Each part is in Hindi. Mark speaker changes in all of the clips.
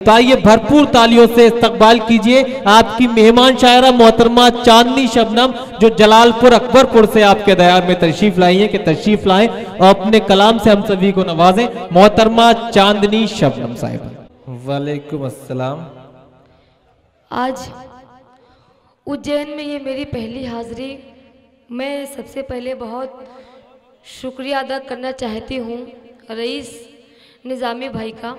Speaker 1: तो आइए भरपूर तालियों से इस्तकबाल कीजिए आपकी मेहमान शायरा मोहतरमा चांदनी शबनम, जो जलालपुर अकबरपुर से आपके दयार में तशरीफ लाई है कि तशरीफ लाएं और अपने कलाम से हम सभी को नवाजें। मोहतरमा चांदनी शबनम साहिबा। वालेकुम अस्सलाम।
Speaker 2: आज उज्जैन में ये मेरी पहली हाजिरी। मैं सबसे पहले बहुत शुक्रिया अदा करना चाहती हूँ रईस निज़ामी भाई का।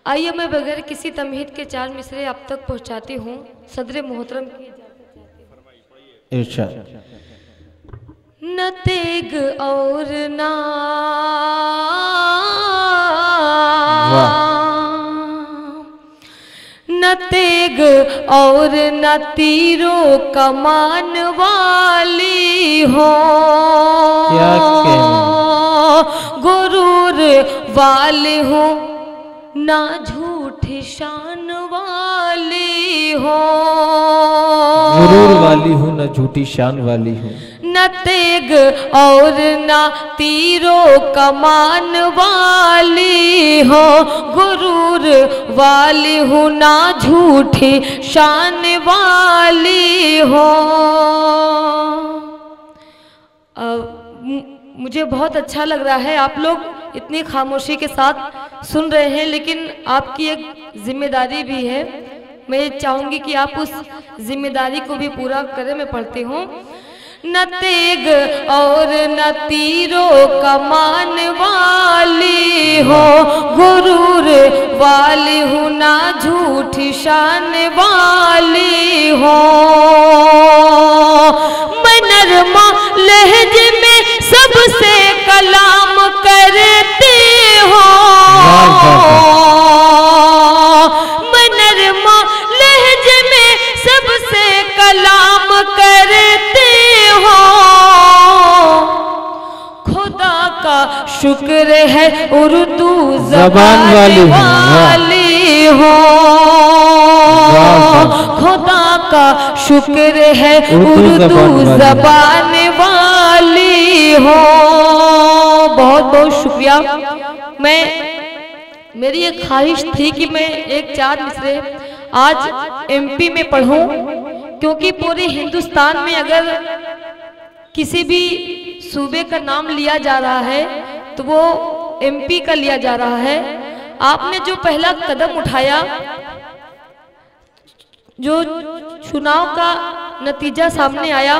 Speaker 2: आइए मैं बगैर किसी तमहीद के 4 मिसरे आप तक पहुँचाती हूँ। सदर मोहतरम की
Speaker 1: इरशाद।
Speaker 2: न तेग और ना न तेग और न तीरों कमान वाली हो, गुरूर वाली हूँ ना झूठी शान वाली हो।
Speaker 1: गुरूर वाली हूँ ना झूठी शान वाली हूँ।
Speaker 2: न तेग और न तीरों कमान वाली हो, गुरूर वाली हूँ ना झूठी शान वाली हो। मुझे बहुत अच्छा लग रहा है, आप लोग इतनी खामोशी के साथ सुन रहे हैं, लेकिन आपकी एक जिम्मेदारी भी है। मैं चाहूँगी कि आप उस जिम्मेदारी को भी पूरा करें। मैं पढ़ती हूँ। न तेग और न तीरों कमान वाली हो, गुरूर वाली हूँ ना झूठी शान वाली हो। मैं नरमा लहजे में सबसे कलाम करती हो, मैं नरमा लहजे में सबसे कलाम करती हो। खुदा का शुक्र है उर्दू ज़बान वाली हो, खुदा का शुक्र है उर्दू ज़बान वाली हो। बहुत बहुत शुक्रिया। मेरी एक ख्वाहिश थी कि मैं एक 4 मिसरे आज एमपी में पढ़ूं, क्योंकि पूरे हिंदुस्तान में अगर किसी भी सूबे का नाम लिया जा रहा है तो वो एमपी का लिया जा रहा है। आपने जो पहला कदम उठाया, जो चुनाव का नतीजा सामने आया,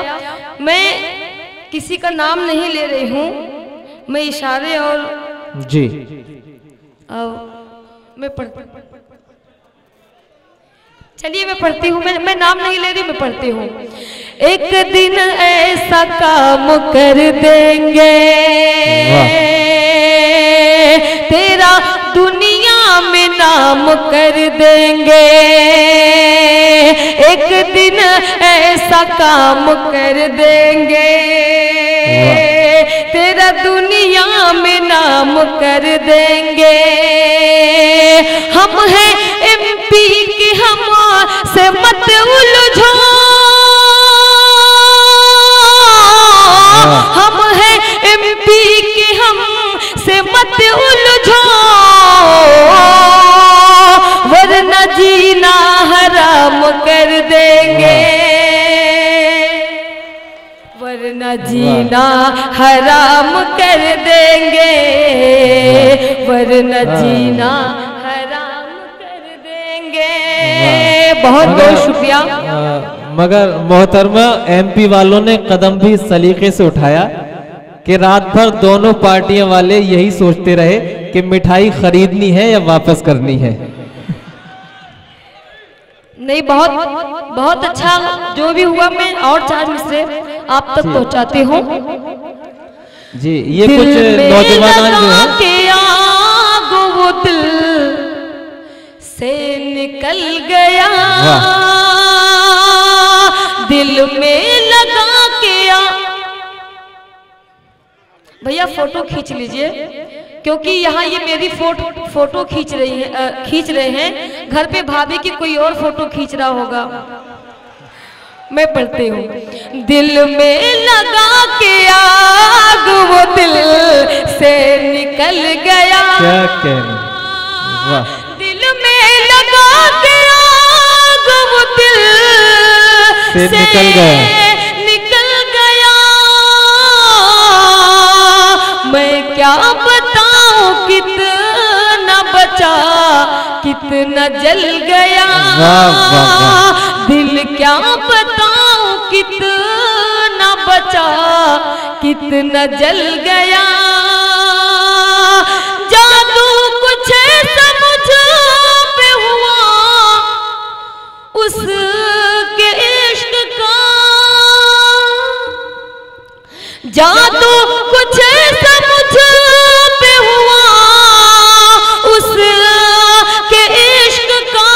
Speaker 2: मैं किसी का नाम नहीं ले रही हूँ, मैं इशारे और
Speaker 1: जी
Speaker 2: मैं चलिए मैं पढ़ती हूँ। मैं नाम नहीं ले रही, मैं पढ़ती हूँ। एक दिन ऐसा काम कर देंगे तेरा दुनिया में नाम कर देंगे। एक दिन ऐसा काम कर देंगे तेरा दुनिया में नाम कर देंगे। हम हैं एमपी के, हम से मत उलझो, हम हैं एमपी के, हम से मत उलझो, वरना जीना हराम कर देंगे, वरना जीना हराम कर देंगे, वरना जीना हराम कर देंगे। बहुत बहुत शुक्रिया।
Speaker 1: मगर मोहतरमा एमपी वालों ने कदम भी सलीके से उठाया कि रात भर दोनों पार्टियां वाले यही सोचते रहे कि मिठाई खरीदनी है या वापस करनी है।
Speaker 2: नहीं, बहुत बहुत अच्छा जो भी हुआ। मैं और 4 मिसरे आप तक पहुंचाती हूँ।
Speaker 1: जी, ये कुछ नौजवान जो है
Speaker 2: के आग वो दिल से निकल गया, दिल में लगा के भैया फोटो खींच लीजिए, क्योंकि यहाँ ये मेरी फोटो खींच रहे हैं। घर पे भाभी की कोई और फोटो खींच रहा होगा। मैं पढ़ती हूँ। दिल में लगा के आग वो दिल से निकल गया,
Speaker 1: क्या कहना, वाह।
Speaker 2: दिल में लगा के आग वो दिल से निकल गया। मैं क्या बताऊं कितना बचा कितना जल गया। दिल क्या बताऊं कितना बचा कितना जल गया। जादू कुछ समझ पे हुआ उसके इश्क का। जादू कुछ समझ पे हुआ उसके इश्क का।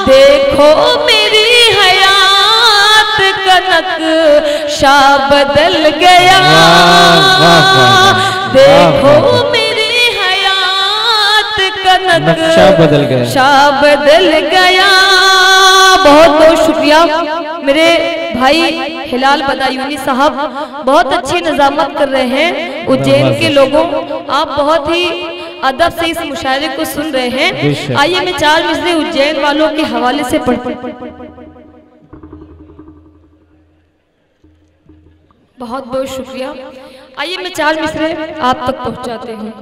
Speaker 2: देखो मेरी हयात का नक्शा बदल गया। देखो मेरी हयात का नक्शा बदल गया। बहुत बहुत शुक्रिया मेरे भाई हिलाल बदायूनी साहब, बहुत अच्छी नज़ामत कर रहे हैं। उज्जैन के लोगों, आप बहुत ही अदब से इस मुशायरे को सुन रहे हैं। आइए मैं 4 मिसरे उज्जैन वालों के हवाले से बहुत बहुत शुक्रिया। आइए मैं 4 मिसरे आप तक पहुंचाते हैं।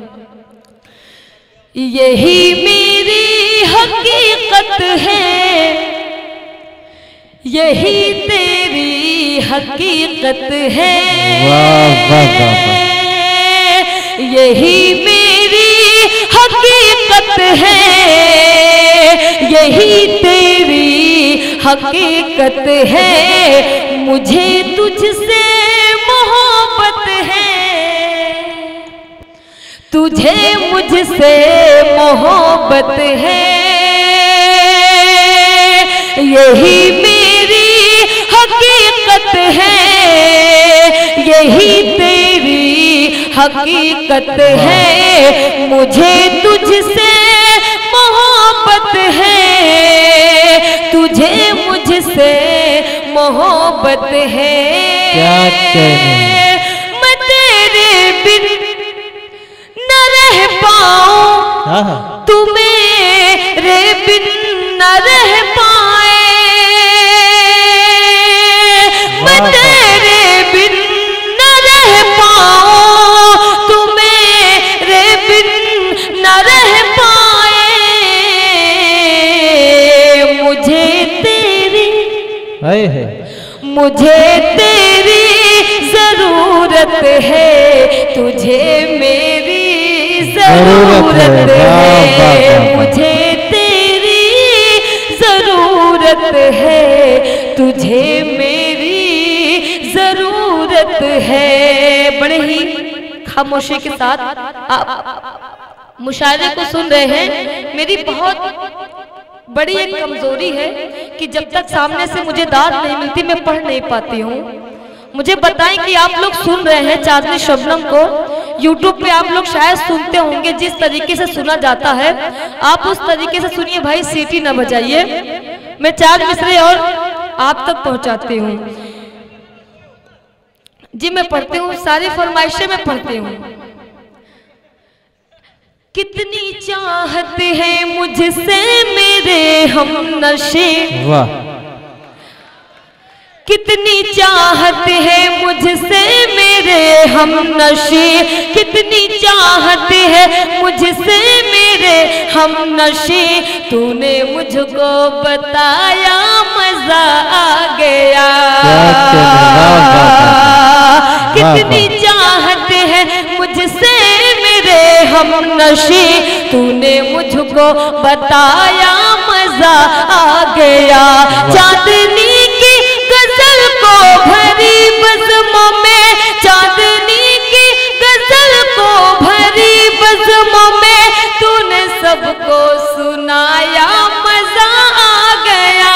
Speaker 2: यही मेरी हकीकत है, यही तेरी हकीकत है। यही मेरी हकीकत है, यही तेरी हकीकत है। मुझे तुझसे मोहब्बत है, तुझे मुझसे मोहब्बत है। यही मेरी हकीकत है, यही तेरी हकीकत है। मुझे तुझसे मोहब्बत है, तुझे मुझसे मोहब्बत है।
Speaker 1: क्या कहने?
Speaker 2: मैं तेरे बिन न रह पाऊं, तू मेरे बिन न रह पाए। मैं तेरे बिन न रह पाऊं, तू मेरे बिन न रह पाए। मुझे तेरी मुझे तेरी जरूरत है, तुझे मेरी जरूरत है। मुझे तेरी जरूरत है, तुझे मेरी जरूरत है। बड़े ही खामोशी के साथ आप मुशायरे को सुन रहे हैं। मेरी बहुत बड़ी एक कमजोरी है कि जब तक सामने से मुझे दाद नहीं मिलती मैं पढ़ नहीं पाती हूँ। मुझे बताएं कि आप लोग सुन रहे हैं चांदनी शबनम को, YouTube पे आप लोग शायद सुनते होंगे। जिस तरीके से सुना जाता है आप उस तरीके से सुनिए भाई, सीटी ना बजाइए। मैं 4 मिसरे और आप तक पहुंचाती हूँ जी। मैं पढ़ती हूँ, सारी फरमाइशें मैं पढ़ती हूँ। कितनी चाहत है मुझसे मेरे हम नशे, कितनी चाहत है मुझसे मेरे हम नशे। कितनी चाहत है मुझसे मेरे हम नशे। तूने मुझको बताया मजा आ गया। कितनी चाहत है मुझसे मेरे हम नशे। तूने मुझको बताया मजा आ गया। चांदनी की गजल को भरी बज़्मों में, चांदनी की गजल को भरी बज़्मों में। तूने सबको सुनाया मजा आ गया।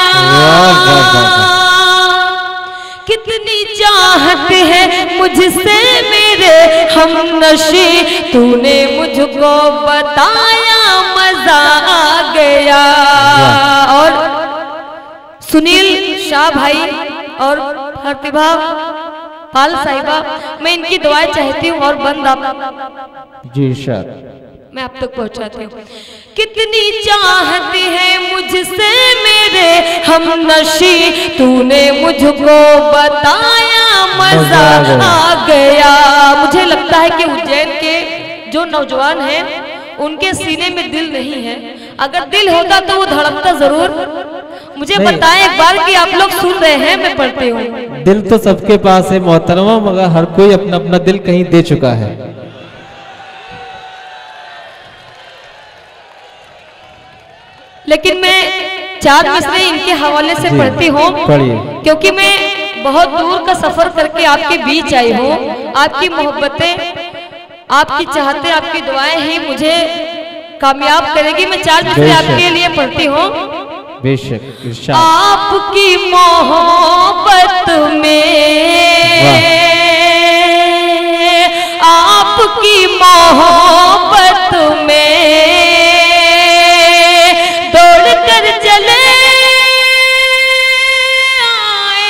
Speaker 2: कितनी चाहत है मुझसे मेरे हम नशे। तूने मुझको बताया मजा आ गया। और सुनील शाह भाई और प्रतिभा पाल साहिबा, मैं इनकी दुआएं चाहती हूँ। और बंद आप
Speaker 1: जी सर।
Speaker 2: मैं आप तक पहुंचाती हूँ। कितनी चाहत है मुझसे मेरे हमनशी, तूने मुझको बताया मजा आ गया। मुझे लगता है कि उज्जैन के जो नौजवान हैं उनके सीने में दिल नहीं है, अगर दिल होता तो वो धड़कता जरूर। मुझे बताएं एक बार कि आप लोग सुन रहे हैं, मैं पढ़ती हूँ।
Speaker 1: दिल तो सबके पास है मोहतरमा, मगर हर कोई अपना अपना दिल कहीं दे चुका है।
Speaker 2: लेकिन मैं 4 मिसरे इनके हवाले से पढ़ती हूँ, क्योंकि मैं बहुत दूर का सफर करके आपके बीच आई हूँ। आपकी मोहब्बतें, आपकी चाहते, आपकी दुआएं ही मुझे कामयाब करेगी। मैं 4 मिसरे आपके लिए पढ़ती हूँ।
Speaker 1: बेशक।
Speaker 2: आपकी मोहब्बत में, आपकी मोहब्बत में दौड़ कर चले आए,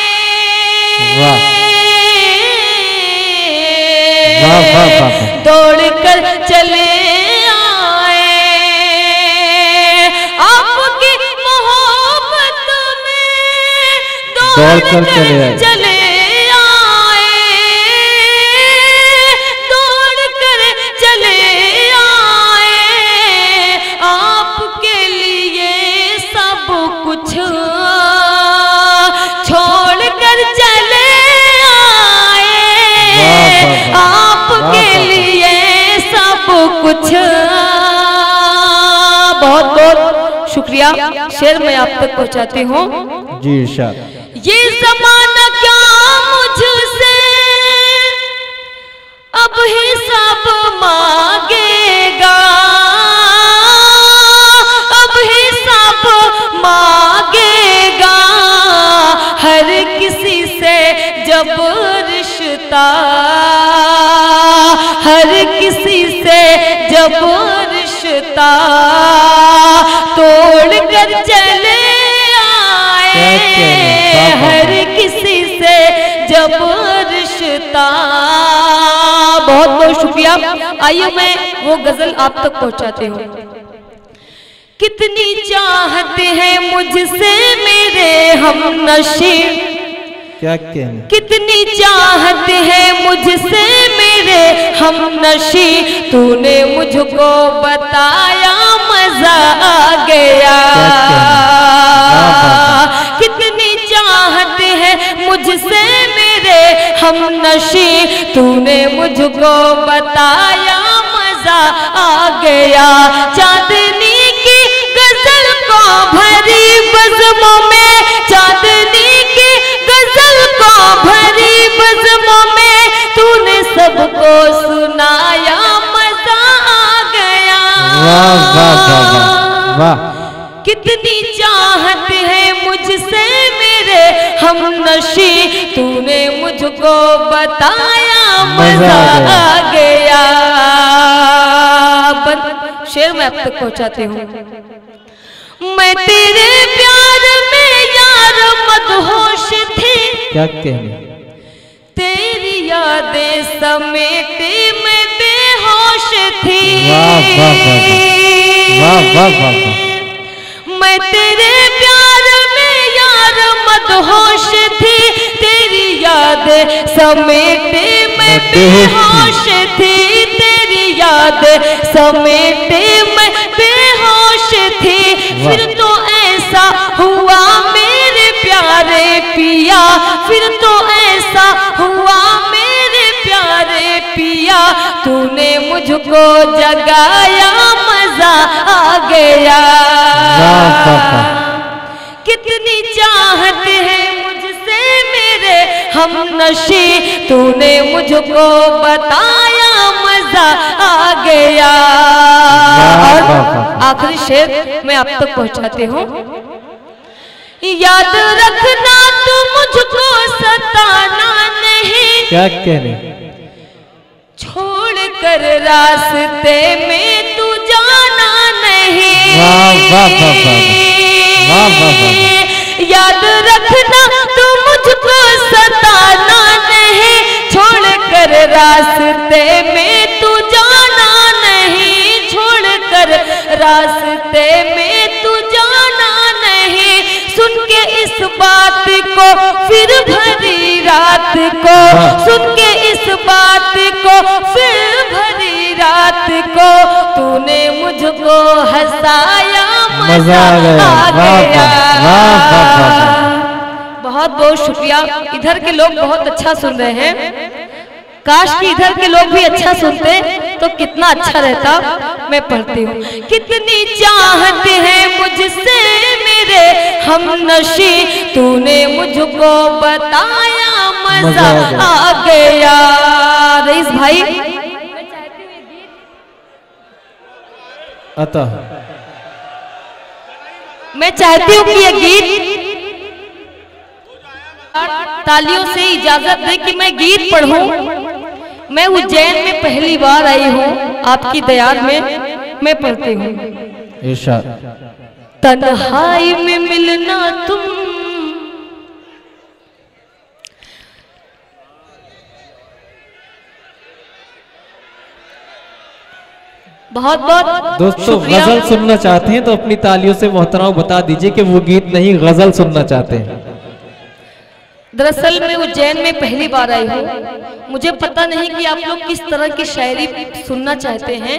Speaker 2: दौड़ कर चले आए, आपकी मोहब्बत में दौड़ कर चले आए, दौड़ कर चले आए, आपके लिए सब कुछ छोड़ कर चले आए, आपके लिए सब कुछ। बहुत बहुत शुक्रिया। शेर मैं आप तक पहुंचाती हूँ।
Speaker 1: जी इरशाद।
Speaker 2: ये जमाना क्या मुझसे अब हिसाब मांगेगा, अब हिसाब मांगेगा, हर किसी से जब रिश्ता, हर किसी से जब रिश्ता तोड़ कर चले आए, हर किसी से जब रिश्ता। बहुत बहुत शुक्रिया। आइए मैं वो गजल आप तक पहुंचाती हूँ। कितनी चाहते हैं मुझसे मेरे हमनशी,
Speaker 1: क्या कहने,
Speaker 2: कितनी चाहते हैं मुझसे मेरे हमनशी, तूने मुझको बताया मजा आ गया। कितनी चाहते हैं मुझसे मेरे हमनशी, तूने मुझको बताया मजा आ गया। चांदनी की गजल को भरी बज़्मों में, चांदनी की गजल को भरी बज़्मों में, तूने सबको सुनाया मजा आ गया।
Speaker 1: वाह वाह वाह वाह।
Speaker 2: कितनी चाहत है मुझसे मेरे हमनशी, तूने मुझको बताया मजा आ गया। शेर मैं अब तक पहुंचाती हूँ। मैं तेरे प्यार में यार मदहोश थी,
Speaker 1: क्या कहने,
Speaker 2: तेरी यादें समेटे मैं बेहोश थी।
Speaker 1: वाह वाह वाह वाह वाह वाह।
Speaker 2: मैं तेरे प्यार में यार मदहोश थी, तेरी यादें समेटे मैं बेहोश थी, तेरी यादें समेटे मैं बेहोश थी। फिर तो ऐसा हुआ मेरे प्यारे पिया, फिर तो ऐसा हुआ मेरे प्यारे पिया, तूने मुझको जगाया मजा आ गया। कितनी चाहत है मुझसे मेरे हमनशी, तूने मुझको बताया मजा आ गया। और आखिरी शेर मैं आप तक पहुंचाती हूँ। याद रखना तू मुझको सताना नहीं,
Speaker 1: क्या कहने,
Speaker 2: छोड़ कर रास्ते में तू जाना नहीं।
Speaker 1: वाह वाह वाह वाह वाह।
Speaker 2: याद रखना तू मुझको सताना नहीं, छोड़ कर रास्ते में तू जाना नहीं, छोड़ रास्ते में तू जाना नहीं, सुन के इस बात को फिर भरी रात को, सुन के इस बात को फिर भरी रात को, तूने मुझको हंसाया मजा आ गया। बहुत बहुत शुक्रिया। इधर के लोग बहुत अच्छा सुन रहे हैं, काश कि इधर के लोग भी अच्छा सुनते तो कितना अच्छा रहता। मैं पढ़ती हूँ। कितनी चाहत है मुझसे मेरे हमनशी, तूने मुझको बताया मजा आ गया। रईस भाई मैं चाहती हूँ कि ये गीत तालियों से इजाजत दे कि मैं गीत पढ़ूं। मैं उज्जैन में पहली बार आई हूँ, आपकी दयाद में मैं पढ़ती हूँ। तन्हाई में मिलना तुम, बहुत बहुत
Speaker 1: दोस्तों गजल सुनना चाहते हैं तो अपनी तालियों से मोहतरम बता दीजिए कि वो गीत नहीं गजल सुनना चाहते हैं।
Speaker 2: दरअसल मैं उज्जैन में पहली बार आई हूँ, मुझे पता नहीं कि आप लोग किस तरह की शायरी सुनना चाहते हैं।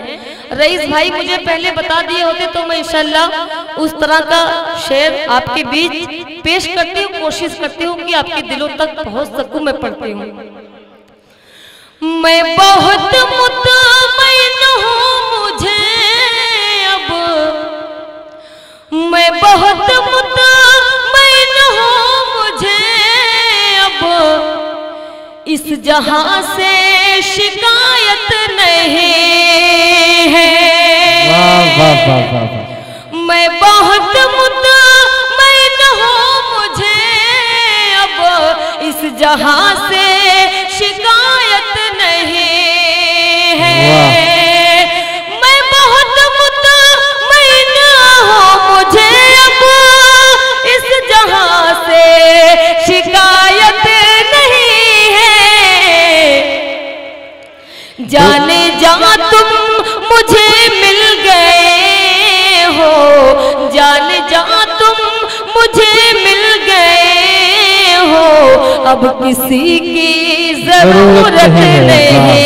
Speaker 2: रईस भाई मुझे पहले बता दिए होते तो मैं इंशाल्लाह उस तरह का शेर आपके बीच पेश करती हूँ, कोशिश करती हूँ कि आपके दिलों तक पहुँच सकूँ। मैं पढ़ती हूँ। मैं बहुत मुतमईन हूँ मुझे अब, मैं बहुत मुतमईन हूँ मुझे अब, इस जहां से शिकायत नहीं है।
Speaker 1: वाह वाह वाह।
Speaker 2: मैं बहुत मुतमईन हूँ मुझे अब, इस जहां से शिकायत नहीं है। मैं बहुत मुतमईन हूँ मुझे अब, इस जहां से शिकायत नहीं है। जाने जा तुम मुझे मिल गए हो, जाने जा तुम मुझे मिल गए हो, अब किसी की जरूरत नहीं है।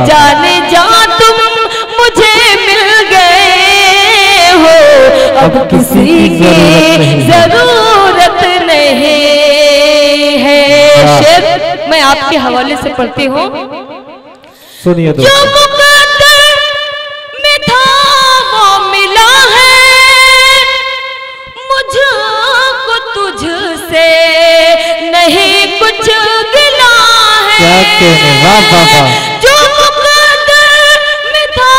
Speaker 2: जाने जा तुम मुझे मिल गए हो, अब किसी की जरूरत नहीं है। शेर मैं आपके हवाले से पढ़ती हूँ।
Speaker 1: सुनिए
Speaker 2: जो मुकद्दर में था वो मिला है, मुझको तुझसे नहीं कुछ गिला है। जो मुकद्दर में था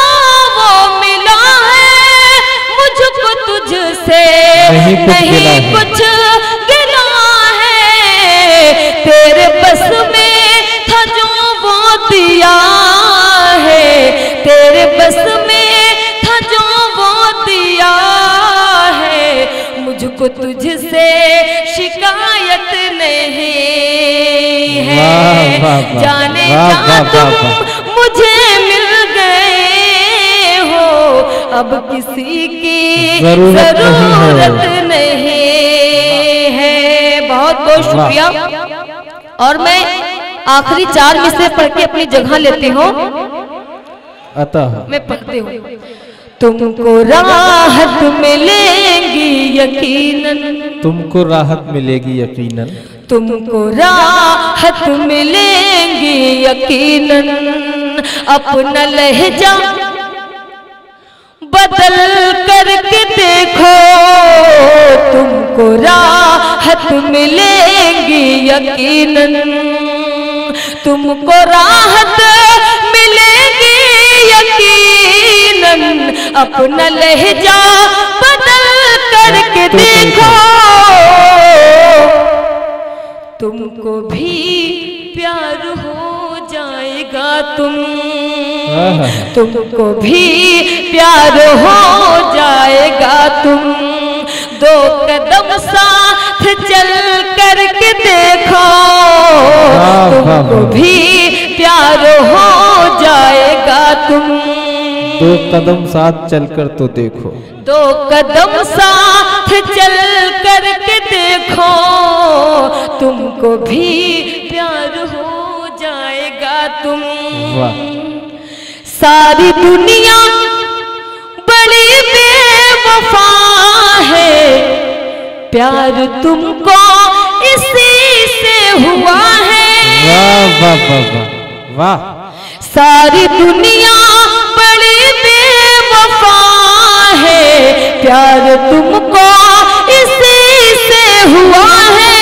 Speaker 2: वो मिला है, मुझको तुझसे नहीं कुछ गिला है। तेरे बस में था जो वो दिया है, तेरे बस में था जो वो दिया है, मुझको तुझसे शिकायत नहीं है। जाने जा तुम मुझे मिल गए हो, अब किसी की जरूरत नहीं है। बहुत बहुत शुक्रिया। और मैं आखिरी 4 मिसरे पढ़ के अपनी जगह लेती हूँ। मैं पढ़ती हूँ। तुमको राहत मिलेगी यकीनन,
Speaker 1: तुमको राहत मिलेगी यकीनन,
Speaker 2: तुमको राहत मिलेगी यकीनन। अपना लहजा बदल करके देखो, तुमको राहत मिलेगी यकीनन, तुमको राहत मिलेगी यकीनन। अपना लहजा बदल करके देखो, तुमको भी प्यार हो जाएगा। तुमको भी प्यार हो जाएगा। तुम 2 कदम साथ चल करके देखो, तुमको भी प्यार हो जाएगा। तुम
Speaker 1: दो कदम साथ चलकर तो देखो,
Speaker 2: 2 कदम साथ चल कर के देखो, तुमको भी प्यार हो जाएगा तुम।
Speaker 1: वाह।
Speaker 2: सारी दुनिया बड़ी बेवफा है, प्यार तुमको इसी से हुआ है।
Speaker 1: वाह वाह वाह वाह वाह।
Speaker 2: सारी दुनिया बड़ी बेवफा है, प्यार तुमको इसी से हुआ है।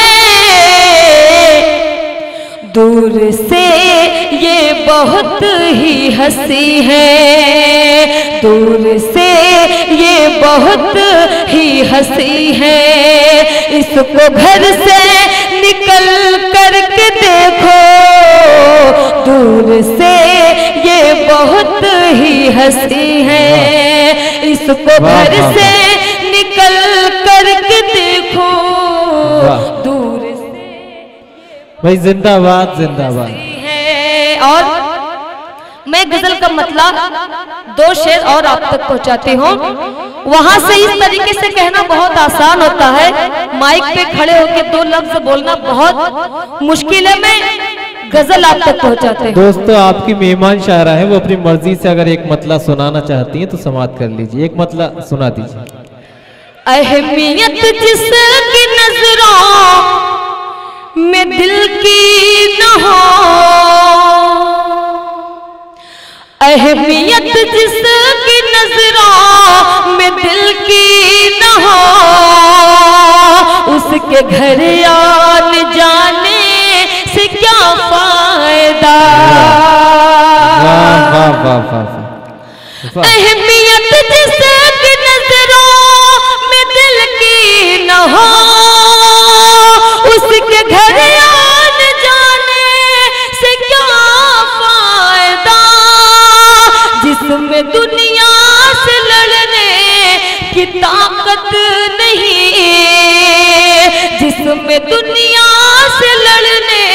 Speaker 2: दूर से ये बहुत ही हंसी है, दूर से ये बहुत ही हंसी है, इसको घर से निकल कर के देखो, दूर से ये बहुत ही हंसी है, इसको घर से निकल कर के देखो, दूर से
Speaker 1: भाई जिंदाबाद जिंदाबाद
Speaker 2: है। और मैं गजल का मतलब 2 शेर और आप तक पहुंचाती हूँ। वहां से इस तरीके से कहना बहुत आसान होता है, माइक पे खड़े होकर 2 लफ्ज बोलना बहुत मुश्किल है। मैं गजल आप तक पहुंचाते हैं।
Speaker 1: दोस्तों आपकी मेहमान शायरा है, वो अपनी मर्जी से अगर एक मतला सुनाना चाहती हैं तो समाप्त कर लीजिए, एक मतला सुना दीजिए।
Speaker 2: अहमियत जिसकी नजरों में दिल की न हो, अहमियत जिसकी नजरों में दिल की न हो, उसके घर आने जाने से क्या फायदा।
Speaker 1: वाह वाह वाह वाह।
Speaker 2: अहमियत जिसकी नजरों में दिल की न हो, उसके घर आने जाने से क्या फायदा। जिसमें दुनिया से लड़ने की ताकत नहीं, जिसमें दुनिया से लड़ने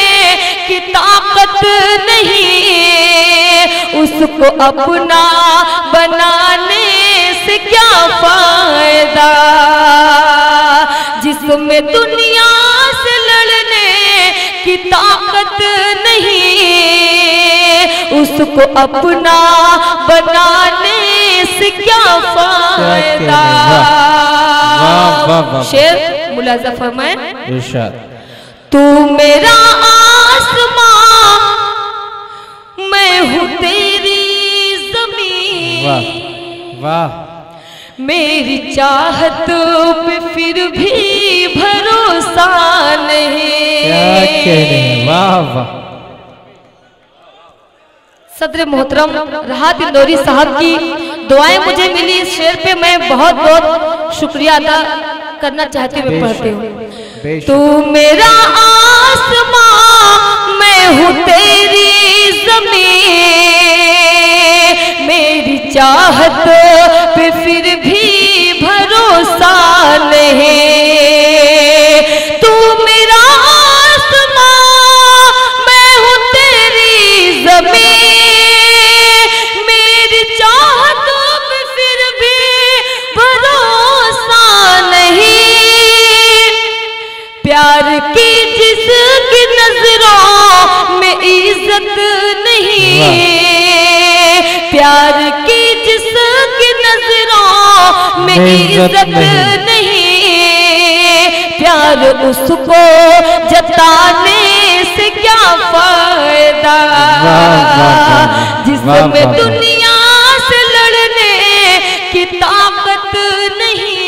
Speaker 2: की ताकत नहीं, उसको अपना बनाने से क्या फायदा। जिसमें दुनिया से लड़ने की ताकत नहीं, उसको अपना बनाने से क्या फायदा। शेर मुलाजा फरमाए।
Speaker 1: इरशाद।
Speaker 2: तू मेरा आसमां, मैं हूँ तेरी जमीन।
Speaker 1: वाह वाह।
Speaker 2: मेरी चाहत पे फिर भी भरोसा नहीं।
Speaker 1: क्या कहने, वाह वाह।
Speaker 2: सदर मोहतरम राहत इंदौरी साहब की दुआएं मुझे मिली इस शेर पे, मैं बहुत बहुत शुक्रिया अदा करना चाहती हूँ। मैं पढ़ती हूँ। तू मेरा आसमां, मैं हूँ तेरी जमीन, मेरी चाहत पे फिर भी भरोसा नहीं। तू मेरा आसमां, मैं हूँ तेरी जमीन, मेरी चाहत पे फिर भी भरोसा नहीं। प्यार की जिसकी नजरों में इज्जत नहीं, प्यार की जिसकी नजरों में इज्जत नहीं, प्यार उसको जताने से क्या फायदा। जिसमें दुनिया से लड़ने की ताकत नहीं,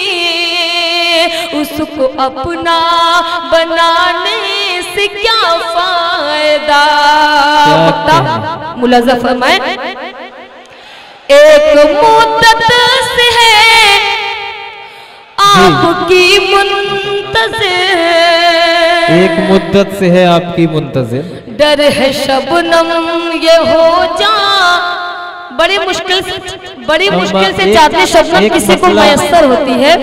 Speaker 2: उसको अपना बनाने से क्या फायदा। मुलाजा फरमाए। एक मुद्दत से है आपकी मुंतज़िर,
Speaker 1: एक मुद्दत से है आपकी मुंतज़िर,
Speaker 2: डर है शबनम ये हो जा। बड़ी मुश्किल से चांदनी शबनम किसी को मयस्सर होती है।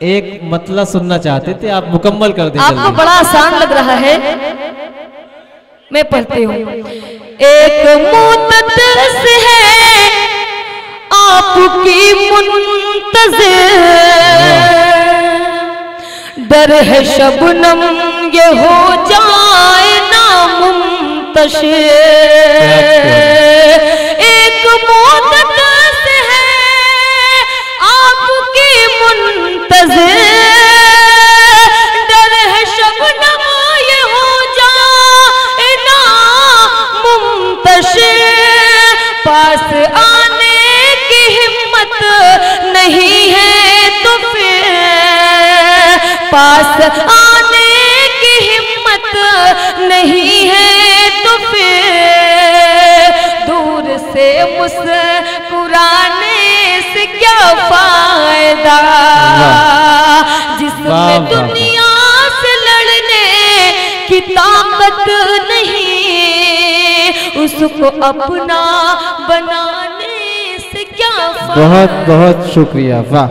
Speaker 1: एक मतलब सुनना चाहते थे, आप मुकम्मल कर दें।
Speaker 2: आपको बड़ा आसान लग रहा है, मैं पढ़ती हूँ। एक मुद्दत से है आपकी मुंतज़िर, डर है शबनम ये हो जाए नामुंतशिर। एक मुद्दत से है आपकी मुंतज़िर, डर है शबनम ये हो जाए नामुंतशिर। पास आने की हिम्मत नहीं है तो फिर, पास आने की हिम्मत नहीं है तो फिर, दूर से मुस्कुराने से क्या फायदा, जिसमें दुनिया से लड़ने की ताकत नहीं, उसको अपना बनाने से क्या फायदा।
Speaker 1: बहुत बहुत शुक्रिया, वाह।